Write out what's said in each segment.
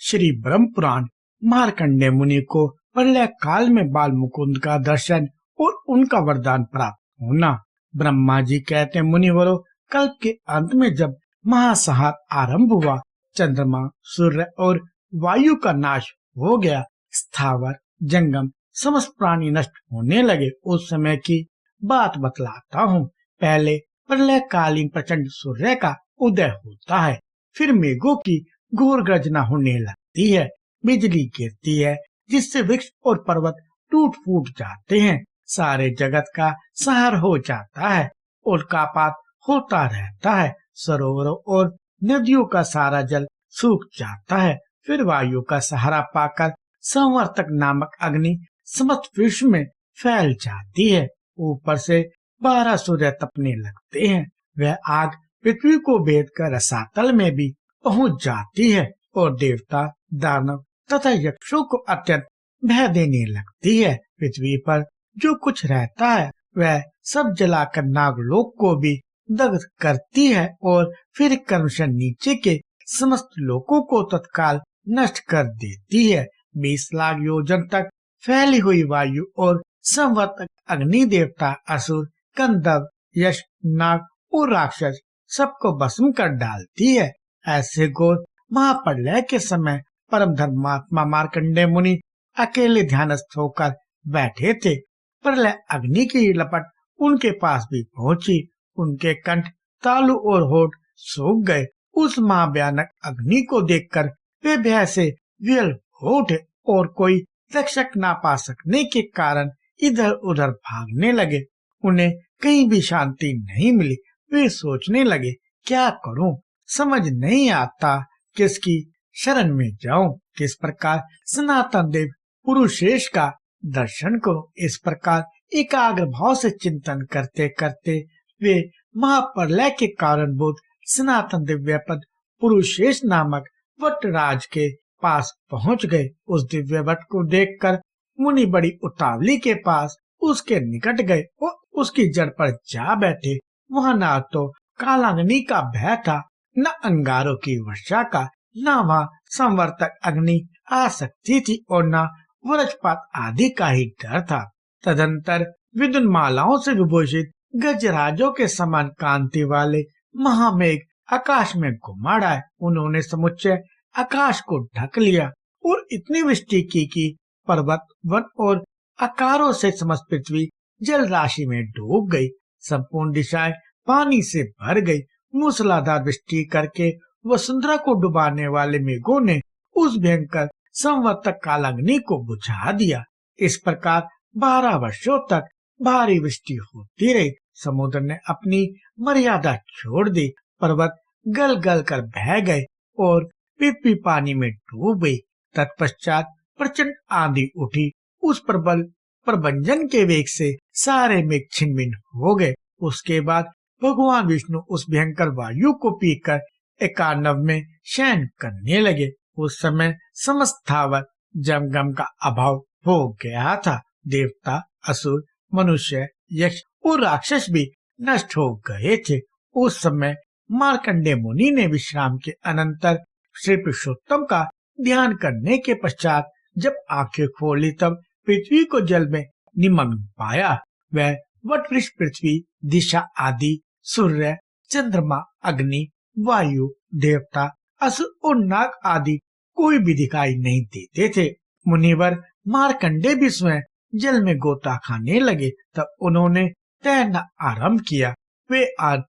श्री ब्रह्म पुराण। मार्कंडेय मुनि को प्रलय काल में बाल मुकुंद का दर्शन और उनका वरदान प्राप्त होना। ब्रह्मा जी कहते मुनिवरों, कल्प के अंत में जब महासंहार आरंभ हुआ, चंद्रमा, सूर्य और वायु का नाश हो गया, स्थावर जंगम समस्त प्राणी नष्ट होने लगे, उस समय की बात बतलाता हूँ। पहले प्रलय कालीन प्रचंड सूर्य का उदय होता है, फिर मेघों की घोर गर्जना होने लगती है, बिजली गिरती है जिससे वृक्ष और पर्वत टूट फूट जाते हैं, सारे जगत का संहार हो जाता है, उल्कापात होता रहता है, सरोवरों और नदियों का सारा जल सूख जाता है। फिर वायु का सहारा पाकर संवर्तक नामक अग्नि समस्त विश्व में फैल जाती है। ऊपर से 12 सूर्य तपने लगते हैं, वह आग पृथ्वी को भेद कर रसातल में भी पहुंच जाती है और देवता, दानव तथा यक्षों को अत्यंत भय देने लगती है। पृथ्वी पर जो कुछ रहता है वह सब जलाकर नागलोक को भी दग्ध करती है और फिर क्रमशः नीचे के समस्त लोकों को तत्काल नष्ट कर देती है। 20 लाख योजन तक फैली हुई वायु और संवर्तक अग्नि देवता, असुर, गंधर्व, यक्ष, नाग और राक्षस सबको भस्म कर डालती है। ऐसे घोर महाप्रलय के समय परम धर्मात्मा मार्कंडेय मुनि अकेले ध्यानस्थ होकर बैठे थे। प्रलय अग्नि की लपट उनके पास भी पहुंची, उनके कंठ, तालु और होठ सूख गए। उस महाभयानक अग्नि को देखकर वे भय से विह्वल हो उठे और कोई रक्षक ना पा सकने के कारण इधर उधर भागने लगे। उन्हें कहीं भी शांति नहीं मिली। वे सोचने लगे, क्या करूं, समझ नहीं आता किसकी शरण में जाऊं, किस प्रकार सनातन देव पुरुषेश का दर्शन करूं। इस प्रकार एकाग्र भाव से चिंतन करते करते वे महाप्रलय के कारणभूत सनातन दिव्य पद पुरुषेश नामक वटराज के पास पहुंच गए। उस दिव्य वट को देखकर मुनि बड़ी उतावली के पास उसके निकट गए और उसकी जड़ पर जा बैठे। वहां ना तो कालाग्नि का भय था, न अंगारों की वर्षा का, न वहां संवर्तक अग्नि आ सकती थी और न वज्रपात आदि का ही डर था। तदंतर विद्युत मालाओं से विभूषित गजराजों के समान कांति वाले महामेघ आकाश में घुमाड़ाए। उन्होंने समुच्चय आकाश को ढक लिया और इतनी वृष्टि की कि पर्वत, वन और आकारों से समस्त पृथ्वी जल राशि में डूब गई। संपूर्ण दिशाएं पानी से भर गई। मूसलाधार वृष्टि करके वसुंधरा को डुबाने वाले मेघों ने उस भयंकर संवर्तक कालाग्नि को बुझा दिया। इस प्रकार 12 वर्षों तक भारी वृष्टि होती रही। समुद्र ने अपनी मर्यादा छोड़ दी, पर्वत गल गल कर बह गए और पृथ्वी पानी में डूब गई। तत्पश्चात प्रचंड आंधी उठी, उस प्रबल प्रभंजन के वेग से सारे मेघ छिन्न हो गए। उसके बाद भगवान विष्णु उस भयंकर वायु को पीकर 91 में शयन करने लगे। उस समय समस्त स्थावर जंगम का अभाव हो गया था। देवता, असुर, मनुष्य, यक्ष और राक्षस भी नष्ट हो गए थे। उस समय मार्कंडेय मुनि ने विश्राम के अनंतर श्री पुरुषोत्तम का ध्यान करने के पश्चात जब आंखें खोली तब पृथ्वी को जल में निमग्न पाया। वह वटवृक्ष, पृथ्वी, दिशा आदि, सूर्य, चंद्रमा, अग्नि, वायु, देवता, असुर और नाग आदि कोई भी दिखाई नहीं देते थे। मुनिवर मार्कंडेय भी स्वयं जल में गोता खाने लगे। तब उन्होंने तैरना आरंभ किया। वे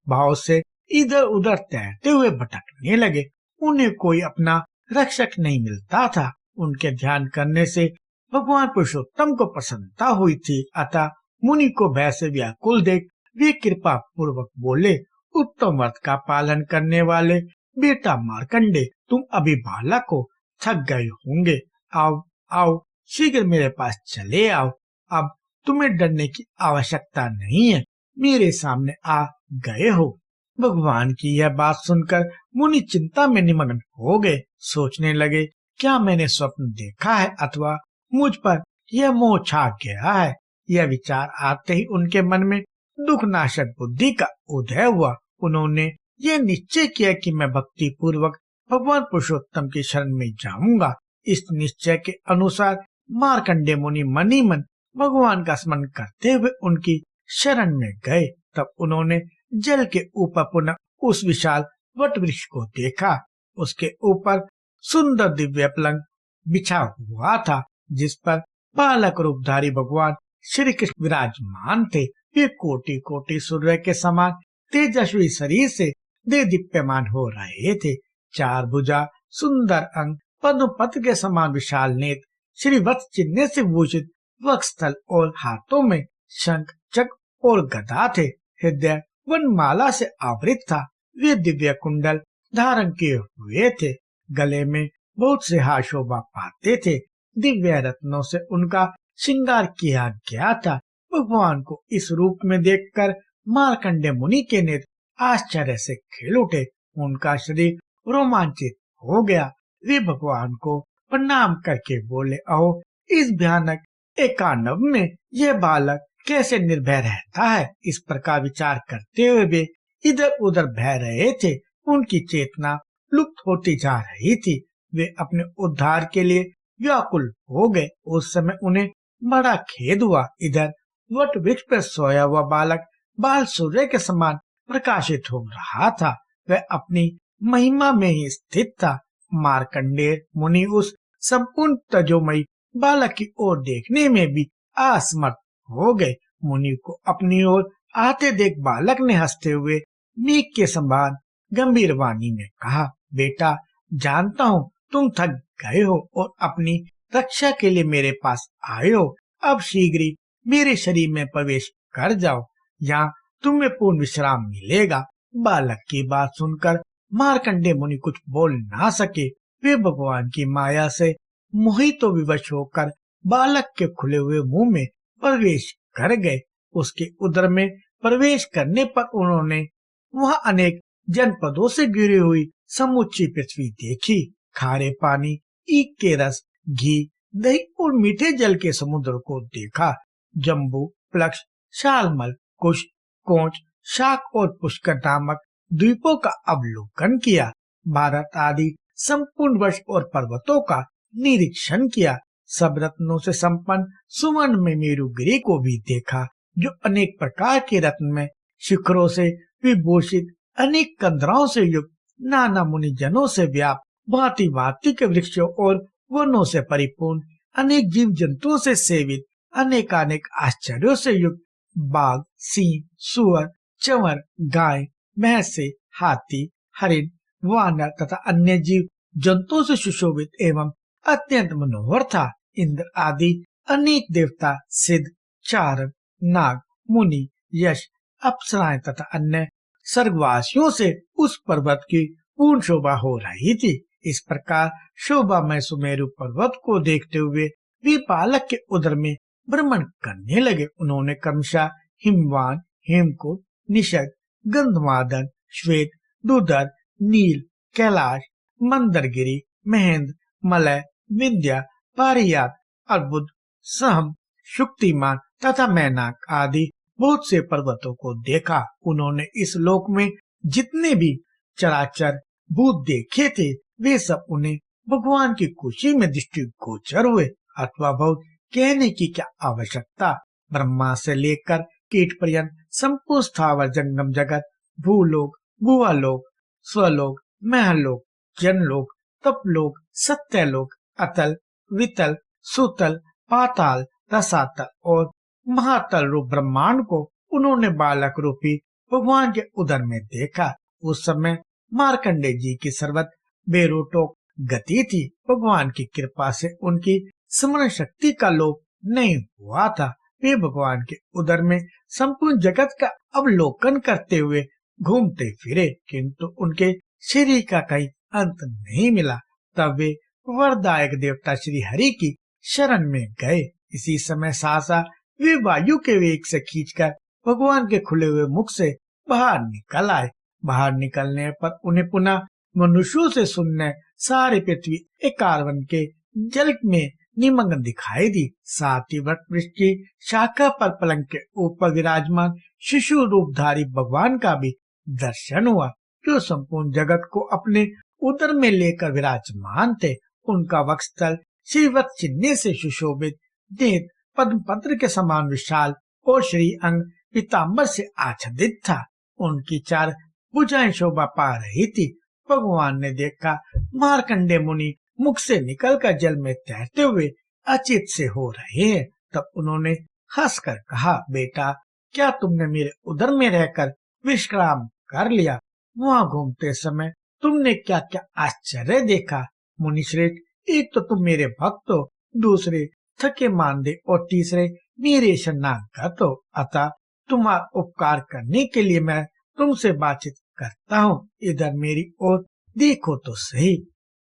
भाव से इधर उधर तैरते हुए भटकने लगे। उन्हें कोई अपना रक्षक नहीं मिलता था। उनके ध्यान करने से भगवान पुरुषोत्तम को प्रसन्नता हुई थी, अतः मुनि को भय से व्याकुल देख वे कृपा पूर्वक बोले, उत्तम व्रत का पालन करने वाले बेटा मार्कंडेय, तुम अभी बालक हो, थक गए होंगे, आओ आओ शीघ्र मेरे पास चले आओ। अब तुम्हें डरने की आवश्यकता नहीं है, मेरे सामने आ गए हो। भगवान की यह बात सुनकर मुनि चिंता में निमग्न हो गए। सोचने लगे, क्या मैंने स्वप्न देखा है अथवा मुझ पर यह मोह छा गया है। यह विचार आते ही उनके मन में दुखनाशक बुद्धि का उदय हुआ। उन्होंने यह निश्चय किया कि मैं भक्ति पूर्वक भगवान पुरुषोत्तम की शरण में जाऊंगा। इस निश्चय के अनुसार मार्कंडेय मुनि मनी मन भगवान का स्मरण करते हुए उनकी शरण में गए। तब उन्होंने जल के ऊपर पुनः उस विशाल वट वृक्ष को देखा। उसके ऊपर सुंदर दिव्य पलंग बिछा हुआ था, जिस पर बालक रूपधारी भगवान श्री कृष्ण विराजमान थे। वे कोटि कोटि सूर्य के समान तेजस्वी शरीर से दे दीप्यमान हो रहे थे। चार भुजा, सुंदर अंग, पद्म पत्र के समान विशाल नेत्र, श्री वत्स चिन्ह से भूषित वक्षस्थल और हाथों में शंख, चक्र और गदा थे। हृदय वनमाला से आवृत था। वे दिव्य कुंडल धारण किए हुए थे। गले में बहुत से हार शोभा पाते थे। दिव्य रत्नों से उनका श्रृंगार किया गया था। भगवान को इस रूप में देखकर मार्कंडेय मुनि के नेत्र आश्चर्य से खिल उठे। उनका शरीर रोमांचित हो गया। वे भगवान को प्रणाम करके बोले, अहो, इस भयानक एकानव में यह बालक कैसे निर्भय रहता है। इस प्रकार विचार करते हुए वे इधर उधर बह रहे थे। उनकी चेतना लुप्त होती जा रही थी। वे अपने उद्धार के लिए व्याकुल हो गए। उस समय उन्हें बड़ा खेद हुआ। इधर वट वृक्ष पर सोया हुआ बालक बाल सूर्य के समान प्रकाशित हो रहा था। वह अपनी महिमा में ही स्थित था। मार्कंडेय मुनि उस संपूर्ण तेजोमयी बालक की ओर देखने में भी असमर्थ हो गए। मुनि को अपनी ओर आते देख बालक ने हंसते हुए मेघ के समान गंभीर वाणी में कहा, बेटा, जानता हूँ तुम थक गए हो और अपनी रक्षा के लिए मेरे पास आए हो। अब शीघ्र ही मेरे शरीर में प्रवेश कर जाओ, यहाँ तुम्हें पूर्ण विश्राम मिलेगा। बालक की बात सुनकर मार्कंडेय मुनि कुछ बोल ना सके। वे भगवान की माया से मोहित विवश होकर बालक के खुले हुए मुंह में प्रवेश कर गए। उसके उदर में प्रवेश करने पर उन्होंने वहां अनेक जनपदों से घिरी हुई समुची पृथ्वी देखी। खारे पानी, ईख के रस, घी, दही और मीठे जल के समुद्र को देखा। जम्बू, प्लक्ष, शालमल, कुश, कोंच, शाक और पुष्कर नामक द्वीपों का अवलोकन किया। भारत आदि संपूर्ण वर्ष और पर्वतों का निरीक्षण किया। सब रत्नों से संपन्न सुवर्ण में मेरुगिरी को भी देखा, जो अनेक प्रकार के रत्न में शिखरों से विभूषित, अनेक कंदराओं से युक्त, नाना मुनि जनों से व्याप्त, भांति भांति के वृक्षों और वनों से परिपूर्ण, अनेक जीव जंतुओं से सेवित, अनेकानेक आश्चर्यों से युक्त, बाघ, सिंह, सुअर, चंवर, गाय, भैंसे, हाथी, हरिण, वानर तथा अन्य जीव जंतुओं से सुशोभित एवं अत्यंत मनोहर था। इंद्र आदि अनेक देवता, सिद्ध, चारण, नाग, मुनि, यश, अप्सराएं तथा अन्य स्वर्गवासियों से उस पर्वत की पूर्ण शोभा हो रही थी। इस प्रकार शोभा में सुमेरु पर्वत को देखते हुए वे बालक के उदर में भ्रमण करने लगे। उन्होंने क्रमशः हिमवान, हेमकूट, निषद, गंधमादन, श्वेत, दुधर, नील, कैलाश, मंदरगिरी, महेंद्र, मलय, विंध्या, पारियात, अर्बुद, सहम, शुक्तिमान तथा मैनाक आदि बहुत से पर्वतों को देखा। उन्होंने इस लोक में जितने भी चराचर भूत देखे थे, वे सब उन्हें भगवान की खुशी में दृष्टि गोचर हुए। अथवा बहुत कहने की क्या आवश्यकता। ब्रह्मा से लेकर कीट पर्यंत संपूर्ण स्थावर जंगम जगत, भूलोक, भुवलोक, स्वलोक, महलोक, जनलोक, तपलोक, सत्यलोक, अतल, वितल, सुतल, पाताल, रसातल और महातल रूप ब्रह्मांड को उन्होंने बालक रूपी भगवान के उदर में देखा। उस समय मार्कंडेय जी की सर्वत्र बेरोटोक गति थी। भगवान की कृपा से उनकी स्मरण शक्ति का लोप नहीं हुआ था। वे भगवान के उदर में संपूर्ण जगत का अवलोकन करते हुए घूमते फिरे, किंतु उनके शरीर का कहीं अंत नहीं मिला। तब वे वरदायक देवता श्री हरि की शरण में गए। इसी समय सहसा वे वायु के वेग से खींचकर भगवान के खुले हुए मुख से बाहर निकल आए। बाहर निकलने पर उन्हें पुनः मनुष्यों से सुनने सारी पृथ्वी एकावन के जल में निमग्न दिखाई दी। साथ ही वट वृक्ष की शाखा पर पलंग के ऊपर विराजमान शिशु रूपधारी भगवान का भी दर्शन हुआ, जो संपूर्ण जगत को अपने उदर में लेकर विराजमान थे। उनका वक्षस्थल श्रीवत्स चिन्ह से सुशोभित, नेत्र पद्म पत्र के समान विशाल और श्री अंग पीताम्बर से आच्छादित था। उनकी 4 भुजाएं शोभा पा रही थी। भगवान ने देखा मार्कंडेय मुनि मुख से निकलकर जल में तैरते हुए अचित से हो रहे हैं। तब उन्होंने हंसकर कहा, बेटा, क्या तुमने मेरे उदर में रहकर विश्राम कर लिया? वहाँ घूमते समय तुमने क्या क्या आश्चर्य देखा? मुनिश्रेष्ठ, एक तो तुम मेरे भक्त हो, दूसरे थके मांदे और तीसरे मेरे शरणागत हो। अतः तुम्हारा उपकार करने के लिए मैं तुमसे बातचीत करता हूँ। इधर मेरी ओर देखो तो सही।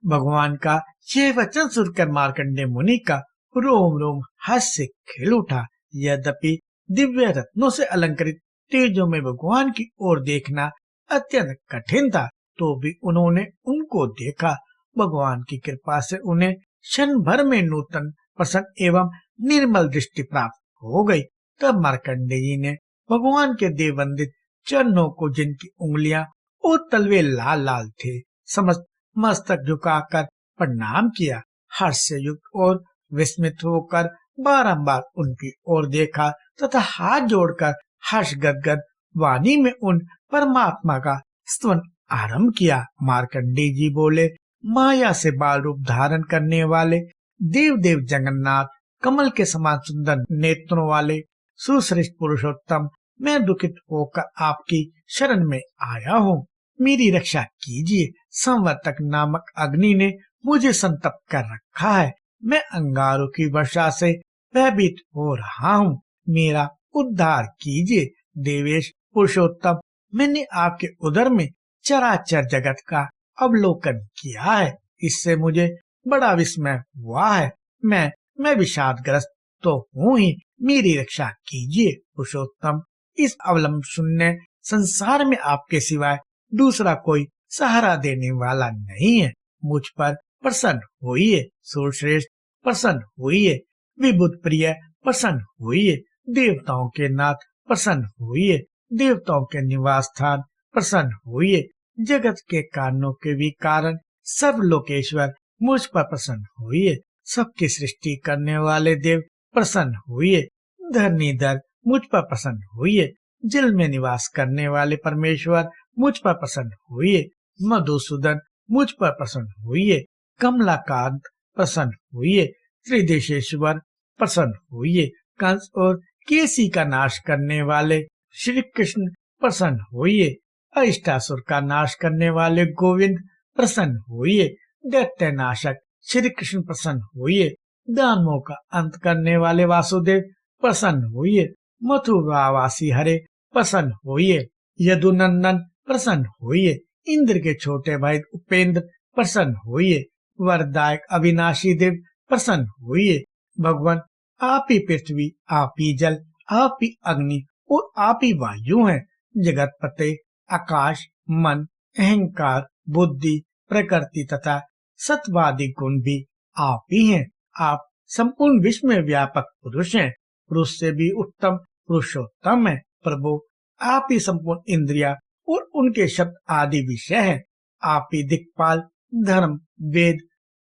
भगवान का यह वचन सुनकर मार्कंडेय मुनि का रोम रोम हर्ष से खिल उठा। यद्यपि दिव्य रत्नों से अलंकृत तेजों में भगवान की ओर देखना अत्यंत कठिन था, तो भी उन्होंने उनको देखा। भगवान की कृपा से उन्हें क्षण भर में नूतन प्रसन्न एवं निर्मल दृष्टि प्राप्त हो गई। तब मार्कंडेय जी ने भगवान के देववंदित चरणों को, जिनकी उंगलियां और तलवे लाल लाल थे, समस्त मस्तक झुकाकर प्रणाम किया। हर्ष से युक्त और विस्मित होकर बारंबार उनकी ओर देखा तथा हाथ जोड़कर हर्ष गदगद वाणी में उन परमात्मा का स्तवन आरंभ किया। मार्कंडेय जी बोले, माया से बाल रूप धारण करने वाले देव देव जगन्नाथ, कमल के समान सुंदर नेत्रों वाले सुश्रेष्ठ पुरुषोत्तम, मैं दुखित होकर आपकी शरण में आया हूँ, मेरी रक्षा कीजिए। संवर्तक नामक अग्नि ने मुझे संतप्त कर रखा है। मैं अंगारों की वर्षा से भयभीत हो रहा हूँ, मेरा उद्धार कीजिए। देवेश पुरुषोत्तम, मैंने आपके उदर में चराचर जगत का अवलोकन किया है, इससे मुझे बड़ा विस्मय हुआ है। मैं विषादग्रस्त तो हूँ ही, मेरी रक्षा कीजिए। पुरुषोत्तम, इस अवलंब शून्य संसार में आपके सिवाय दूसरा कोई सहारा देने वाला नहीं है। मुझ पर प्रसन्न होइए। सूरश्रेष्ठ, प्रसन्न होइए। विबुध प्रिय, प्रसन्न होइए। देवताओं के नाथ, प्रसन्न होइए। देवताओं के निवास स्थान, प्रसन्न होइए। जगत के कारणों के भी कारण सर्वलोकेश्वर, मुझ पर प्रसन्न होइए। सबकी सृष्टि करने वाले देव, प्रसन्न होइए। धरनीधर, मुझ पर प्रसन्न होइए। जल में निवास करने वाले परमेश्वर, मुझ पर प्रसन्न होइए। मधुसूदन, मुझ पर प्रसन्न होइए। कमलाकांत, प्रसन्न होइए। त्रिदेशेश्वर, प्रसन्न होइए। कंस और केसी का नाश करने वाले श्री कृष्ण, प्रसन्न होइए। अष्टासुर का नाश करने वाले गोविंद, प्रसन्न होइए। दैत्य नाशक श्री कृष्ण, प्रसन्न होइए। दानवों का अंत करने वाले वासुदेव, प्रसन्न होइए। मथुरावासी हरे, प्रसन्न होइए। यदुनंदन, प्रसन्न होइए। इंद्र के छोटे भाई उपेंद्र, प्रसन्न होइए। वरदायक अविनाशी देव, प्रसन्न होइए। भगवान, आप ही पृथ्वी, आप ही जल, आप ही अग्नि और आप ही वायु हैं। जगत पते, आकाश, मन, अहंकार, बुद्धि, प्रकृति तथा सत्वादि गुण भी आप ही हैं। आप संपूर्ण विश्व में व्यापक पुरुष हैं, पुरुष से भी उत्तम पुरुषोत्तम है। प्रभु, आप ही संपूर्ण इंद्रिया और उनके शब्द आदि विषय हैं। आप ही दिक्पाल, धर्म, वेद,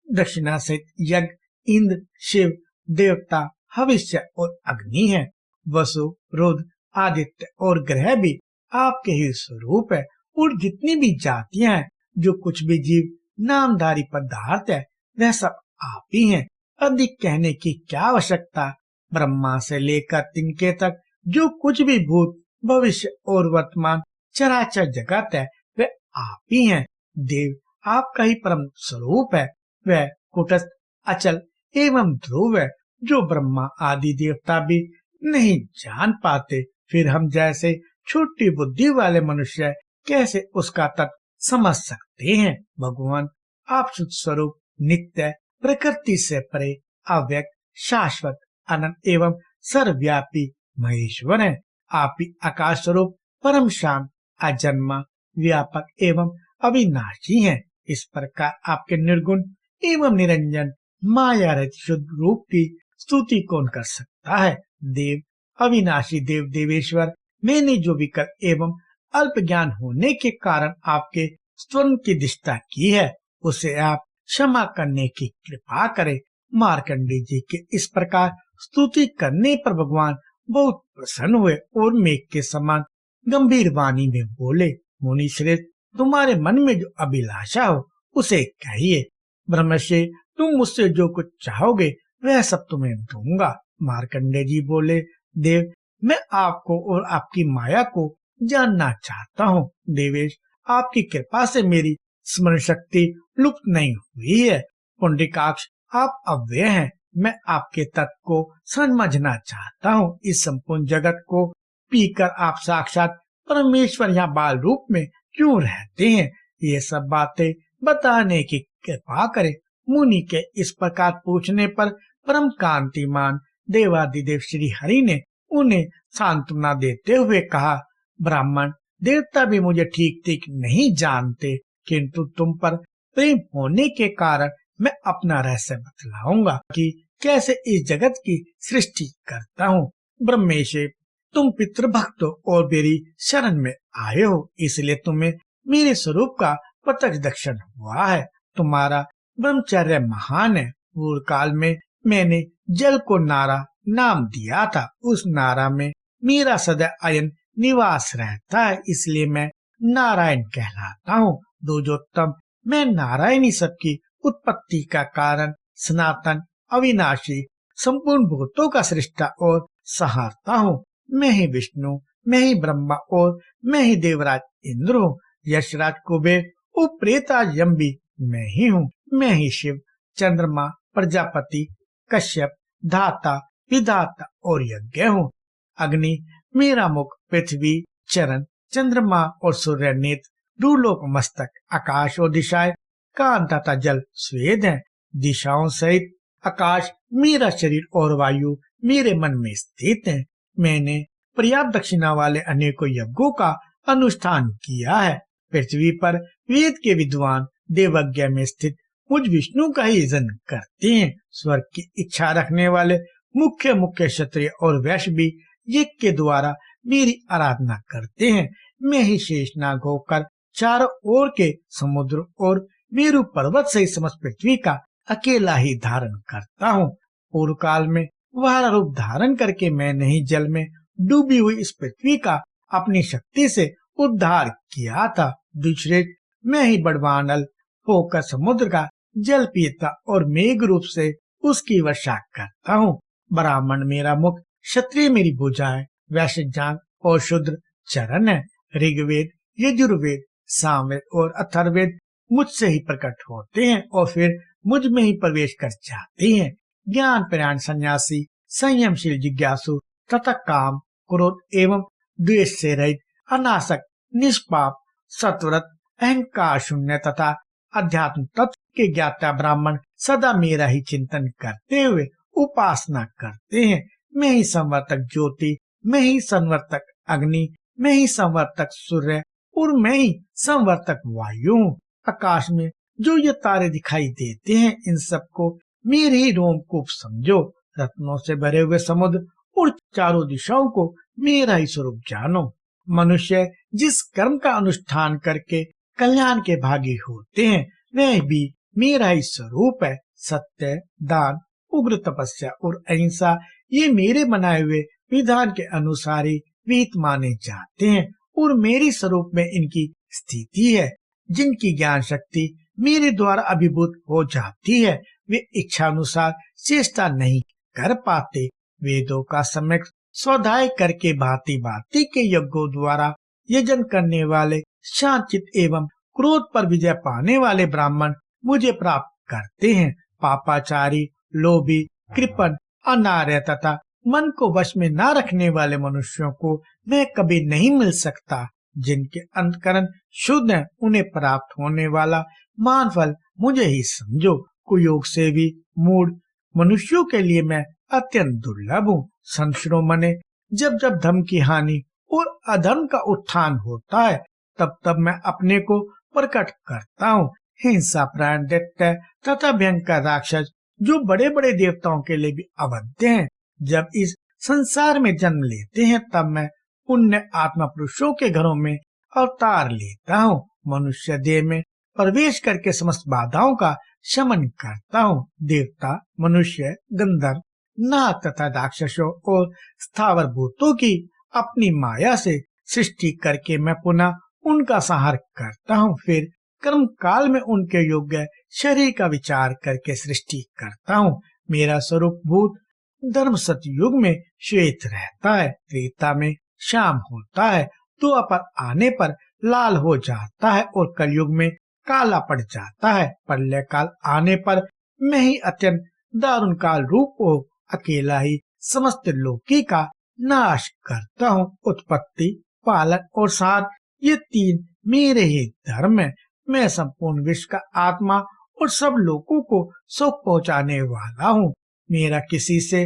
दक्षिणा सहित यज्ञ, इंद्र, शिव, देवता, भविष्य और अग्नि है। वसु, रुद्र, आदित्य और ग्रह भी आपके ही स्वरूप है। और जितनी भी जातियां हैं, जो कुछ भी जीव नामधारी पदार्थ है, वह सब आप ही हैं। अधिक कहने की क्या आवश्यकता। ब्रह्मा से लेकर तिनके तक जो कुछ भी भूत, भविष्य और वर्तमान चराचर जगत है, वह आप ही हैं। देव आपका ही परम स्वरूप है। वह कुटस्थ, अचल एवं ध्रुव है, जो ब्रह्मा आदि देवता भी नहीं जान पाते। फिर हम जैसे छोटी बुद्धि वाले मनुष्य कैसे उसका तत्व समझ सकते हैं। भगवान, आप शुद्ध स्वरूप, नित्य, प्रकृति से परे, अव्यक्त, शाश्वत, अनंत एवं सर्वव्यापी महेश्वर हैं। आप ही आकाश स्वरूप, परम शांत, अजन्मा, व्यापक एवं अविनाशी हैं। इस प्रकार आपके निर्गुण एवं निरंजन माया रहित शुद्ध रूप की स्तुति कौन कर सकता है। देव, अविनाशी देव देवेश्वर, मैंने जो विकल एवं अल्प ज्ञान होने के कारण आपके स्तवन की दिष्टा की है, उसे आप क्षमा करने की कृपा करें। मार्कंडे जी के इस प्रकार स्तुति करने पर भगवान बहुत प्रसन्न हुए और मेघ के समान गंभीर वाणी में बोले, मुनि श्रेष्ठ, तुम्हारे मन में जो अभिलाषा हो उसे कहिए। ब्रह्मर्षि, तुम मुझसे जो कुछ चाहोगे वह सब तुम्हें दूंगा। मार्कंडे जी बोले, देव, मैं आपको और आपकी माया को जानना चाहता हूँ। देवेश, आपकी कृपा से मेरी स्मरण शक्ति लुप्त नहीं हुई है। पुंडरीकाक्ष, आप अव्यय हैं। मैं आपके तत्व को समझना चाहता हूँ। इस संपूर्ण जगत को पीकर आप साक्षात परमेश्वर यहाँ बाल रूप में क्यों रहते हैं? ये सब बातें बताने की कृपा करें। मुनि के इस प्रकार पूछने पर परम कांतिमान देवादिदेव श्री हरि ने उन्हें सांत्वना देते हुए कहा, ब्राह्मण, देवता भी मुझे ठीक ठीक नहीं जानते, किंतु तुम पर प्रेम होने के कारण मैं अपना रहस्य बतलाऊंगा कि कैसे इस जगत की सृष्टि करता हूँ। ब्रह्मेशे, तुम पितृभक्त हो और मेरी शरण में आए हो, इसलिए तुम्हें मेरे स्वरूप का प्रत्यक्ष दर्शन हुआ है। तुम्हारा ब्रह्मचर्य महान है। पूर्व काल में मैंने जल को नारा नाम दिया था। उस नारा में मेरा सदैव अयन निवास रहता है, इसलिए मैं नारायण कहलाता हूँ। दूजोत्तम, मैं नारायणी सबकी उत्पत्ति का कारण, सनातन, अविनाशी, संपूर्ण भूतों का सृष्टा और सहारता हूँ। मैं ही विष्णु, मैं ही ब्रह्मा और मैं ही देवराज इंद्र हूँ। यशराज कुबेर उप्रेता यम भी मैं ही हूँ। मैं ही शिव, चंद्रमा, प्रजापति, कश्यप, धाता, विधाता और यज्ञ हूँ। अग्नि मेरा मुख, पृथ्वी, चरण, चंद्रमा और सूर्य नेत्र, भूलोक मस्तक, आकाश और दिशाएं, कान तथा जल स्वेद है। दिशाओं सहित आकाश मेरा शरीर और वायु मेरे मन में स्थित है। मैंने पर्याप्त दक्षिणा वाले अनेकों यज्ञों का अनुष्ठान किया है। पृथ्वी पर वेद के विद्वान देवज्ञ में स्थित मुझ विष्णु का ही यजन करते हैं। स्वर्ग की इच्छा रखने वाले मुख्य मुख्य क्षत्रिय और वैश्य भी यज्ञ के द्वारा मेरी आराधना करते हैं। मैं ही शेषनाग होकर चारों ओर के समुद्र और मेरु पर्वत से समस्त पृथ्वी का अकेला ही धारण करता हूँ। पूर्व काल में वह रूप धारण करके मैंने ही जल में डूबी हुई इस पृथ्वी का अपनी शक्ति से उद्धार किया था। दूसरे, मैं ही बड़वानल होकर समुद्र का जल पीता और मेघ रूप से उसकी वर्षा करता हूँ। ब्राह्मण मेरा मुख, क्षत्रिय मेरी भुजाएं, वैश्य जांघ और शूद्र चरण है। ऋग्वेद, यजुर्वेद, सामवेद और अथर्ववेद मुझसे ही प्रकट होते हैं और फिर मुझ में ही प्रवेश कर जाते हैं। ज्ञान प्रयाण सन्यासी, संयमशील जिज्ञासु तथा काम, क्रोध एवं द्वेष से रहित, अनासक्त, निष्पाप, सत्व्रत, अहंकार शून्य तथा अध्यात्म तत्व के ज्ञाता ब्राह्मण सदा मेरा ही चिंतन करते हुए उपासना करते हैं। मैं ही संवर्तक ज्योति, मैं ही संवर्तक अग्नि, मैं ही संवर्तक सूर्य और मैं ही संवर्तक वायु हूँ। आकाश में जो ये तारे दिखाई देते हैं, इन सबको मेरे ही रोमकूप समझो। रत्नों से भरे हुए समुद्र और चारों दिशाओं को मेरा ही स्वरूप जानो। मनुष्य जिस कर्म का अनुष्ठान करके कल्याण के भागी होते हैं, वह भी मेरा ही स्वरूप है। सत्य, दान, उग्र तपस्या और अहिंसा ये मेरे बनाए हुए विधान के अनुसार ही विहित माने जाते हैं और मेरे स्वरूप में इनकी स्थिति है। जिनकी ज्ञान शक्ति मेरे द्वारा अभिभूत हो जाती है, वे इच्छा अनुसार चेष्टा नहीं कर पाते। वेदों का सम्यक स्वाध्याय करके भांति भांति के यज्ञों द्वारा यजन करने वाले, शांत एवं क्रोध पर विजय पाने वाले ब्राह्मण मुझे प्राप्त करते हैं। पापाचारी, लोभी, कृपण, अनार्य तथा मन को वश में न रखने वाले मनुष्यों को मैं कभी नहीं मिल सकता। जिनके अंतकरण शुद्ध है, उन्हें प्राप्त होने वाला मान फल मुझे ही समझो। कुयोग से भी मूढ़ मनुष्यों के लिए मैं अत्यंत दुर्लभ हूँ। संशरों मने जब जब धर्म की हानि और अधर्म का उत्थान होता है, तब तब मैं अपने को प्रकट करता हूँ। हिंसा प्राण दैत्य तथा भयंकर राक्षस जो बड़े बड़े देवताओं के लिए भी अवध्य हैं, जब इस संसार में जन्म लेते हैं, तब मैं पुण्य आत्मा पुरुषों के घरों में अवतार लेता हूँ। मनुष्य देह में प्रवेश करके समस्त बाधाओं का शमन करता हूँ। देवता, मनुष्य, गंधर्व, नाग तथा राक्षसों और स्थावर भूतों की अपनी माया से सृष्टि करके मैं पुनः उनका संहार करता हूँ। फिर कर्म काल में उनके योग्य शरीर का विचार करके सृष्टि करता हूँ। मेरा स्वरूप भूत धर्म सतयुग में श्वेत रहता है, त्रेता में श्याम होता है, द्वापर आने पर लाल हो जाता है और कलयुग में काला पड़ जाता है। प्रलय काल आने पर मैं ही अत्यंत दारुण काल रूप हो अकेला ही समस्त लोकी का नाश करता हूँ। उत्पत्ति, पालन और सार ये तीन मेरे ही धर्म है। मैं संपूर्ण विश्व का आत्मा और सब लोगों को सुख पहुँचाने वाला हूँ। मेरा किसी से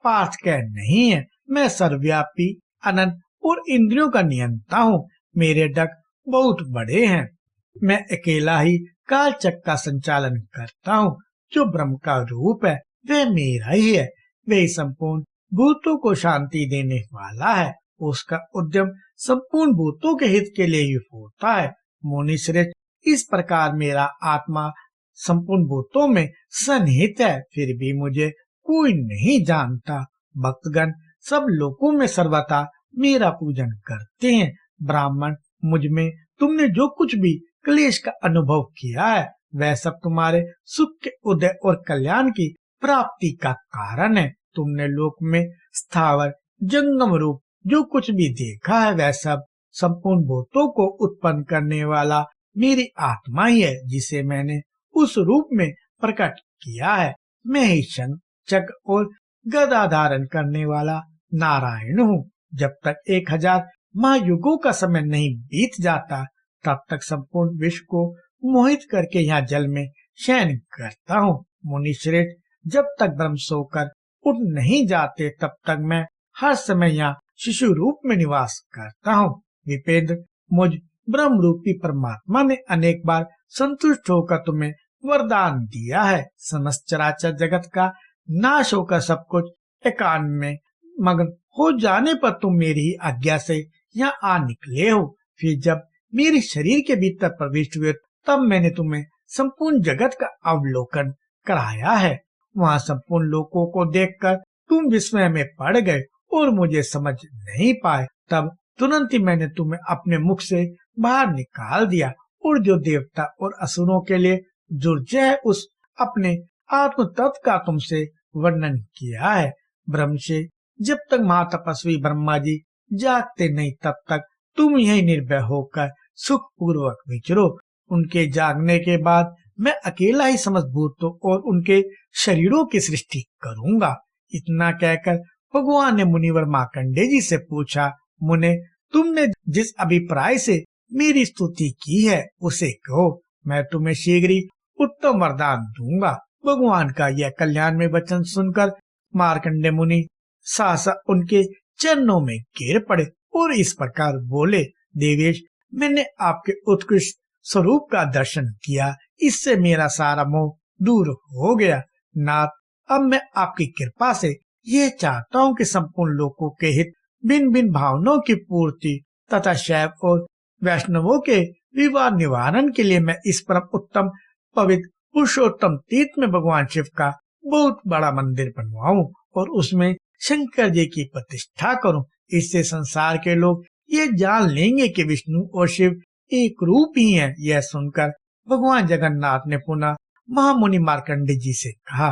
पार्थक्य नहीं है। मैं सर्वव्यापी, अनंत और इंद्रियों का नियंता हूँ। मेरे डग बहुत बड़े हैं। मैं अकेला ही काल चक्र का संचालन करता हूँ। जो ब्रह्म का रूप है वह मेरा ही है। वही संपूर्ण भूतों को शांति देने वाला है। उसका उद्यम संपूर्ण भूतों के हित के लिए ही होता है। मुनि श्रेष्ठ, इस प्रकार मेरा आत्मा संपूर्ण भूतों में सन्निहित है, फिर भी मुझे कोई नहीं जानता। भक्तगण सब लोगों में सर्वथा मेरा पूजन करते हैं। ब्राह्मण, मुझ में तुमने जो कुछ भी क्लेश का अनुभव किया है वह सब तुम्हारे सुख के उदय और कल्याण की प्राप्ति का कारण है। तुमने लोक में स्थावर जंगम रूप जो कुछ भी देखा है वह सब संपूर्ण भूतों को उत्पन्न करने वाला मेरी आत्मा ही है, जिसे मैंने उस रूप में प्रकट किया है। मैं ही शंख, चक्र और गदा धारण करने वाला नारायण हूँ। जब तक 1000 महायुगों का समय नहीं बीत जाता तब तक संपूर्ण विश्व को मोहित करके यहाँ जल में शयन करता हूँ। मुनि श्रेष्ठ, जब तक ब्रह्म सोकर उठ नहीं जाते तब तक मैं हर समय यहाँ शिशु रूप में निवास करता हूँ। विपेंद्र, मुझ ब्रह्म रूपी परमात्मा ने अनेक बार संतुष्ट होकर तुम्हें वरदान दिया है। समस्त चराचर जगत का नाश होकर सब कुछ एकांत में मग्न हो जाने पर तुम मेरी ही आज्ञा से यहाँ आ निकले हो। फिर जब मेरे शरीर के भीतर प्रविष्ट हुए तब मैंने तुम्हें संपूर्ण जगत का अवलोकन कराया है। वहाँ संपूर्ण लोगों को देखकर तुम विस्मय में पड़ गए और मुझे समझ नहीं पाए। तब तुरंत ही मैंने तुम्हें अपने मुख से बाहर निकाल दिया और जो देवता और असुरों के लिए दुर्जय है उस अपने आत्म तत्व का तुमसे वर्णन किया है। ब्रह्म से जब तक महातपस्वी ब्रह्मा जी जागते नहीं तब तक तुम यही निर्भय होकर सुख पूर्वक विचरो। उनके जागने के बाद मैं अकेला ही समस्त भूतों और उनके शरीरों की सृष्टि करूंगा। इतना कहकर भगवान ने मुनिवर मार्कंडेय जी से पूछा, मुने, तुमने जिस अभिप्राय से मेरी स्तुति की है उसे कहो, मैं तुम्हें शीघ्र ही उत्तम वरदान दूंगा। भगवान का यह कल्याण में वचन सुनकर मार्कंडेय मुनि सहसा उनके चरणों में गिर पड़े और इस प्रकार बोले, देवेश, मैंने आपके उत्कृष्ट स्वरूप का दर्शन किया, इससे मेरा सारा मोह दूर हो गया। नाथ, अब मैं आपकी कृपा से ये चाहता हूँ कि संपूर्ण लोगों के हित, भिन्न भिन्न भावनाओं की पूर्ति तथा शैव और वैष्णवों के विवाद निवारण के लिए मैं इस परम उत्तम पवित्र पुरुषोत्तम तीर्थ में भगवान शिव का बहुत बड़ा मंदिर बनवाऊं और उसमें शंकर जी की प्रतिष्ठा करूं। इससे संसार के लोग ये जान लेंगे कि विष्णु और शिव एक रूप ही हैं। यह सुनकर भगवान जगन्नाथ ने पुनः महामुनि मार्कंडेय जी से कहा,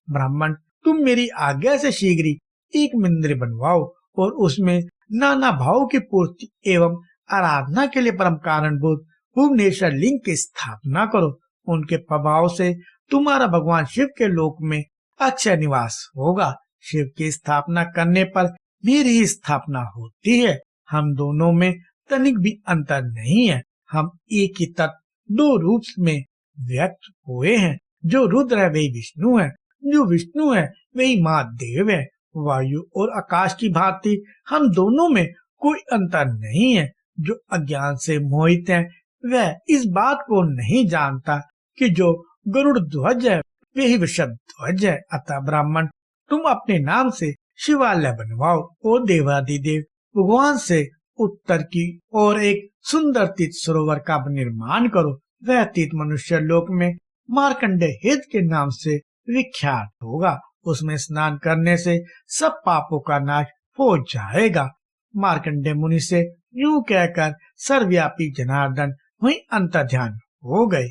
ब्राह्मण, तुम मेरी आज्ञा से शीघ्र ही एक मंदिर बनवाओ और उसमें नाना भाव की पूर्ति एवं आराधना के लिए परम कारणभूत भुवनेश्वर लिंग की स्थापना करो। उनके प्रभाव से तुम्हारा भगवान शिव के लोक में अक्षय निवास होगा। शिव की स्थापना करने पर मेरी ही स्थापना होती है। हम दोनों में तनिक भी अंतर नहीं है। हम एक ही तत्व दो रूप में व्यक्त हुए हैं। जो रुद्र है वही विष्णु है, जो विष्णु है वही महादेव है। वायु और आकाश की भांति हम दोनों में कोई अंतर नहीं है। जो अज्ञान से मोहित है वह इस बात को नहीं जानता कि जो गरुड़ ध्वज है वही वृषभ ध्वज है। अतः ब्राह्मण, तुम अपने नाम से शिवालय बनवाओ और देवादिदेव भगवान से उत्तर की ओर एक सुंदर तीर्थ सरोवर का निर्माण करो। वह अतीत मनुष्य लोक में मार्कंडे हित के नाम से विख्यात होगा। उसमें स्नान करने से सब पापों का नाश हो जाएगा। मार्कंडे मुनि से यूं कहकर सर्वव्यापी जनार्दन वहीं अंतर्ध्यान हो गए।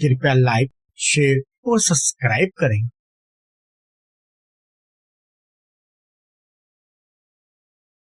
कृपया लाइक, शेयर और सब्सक्राइब करें।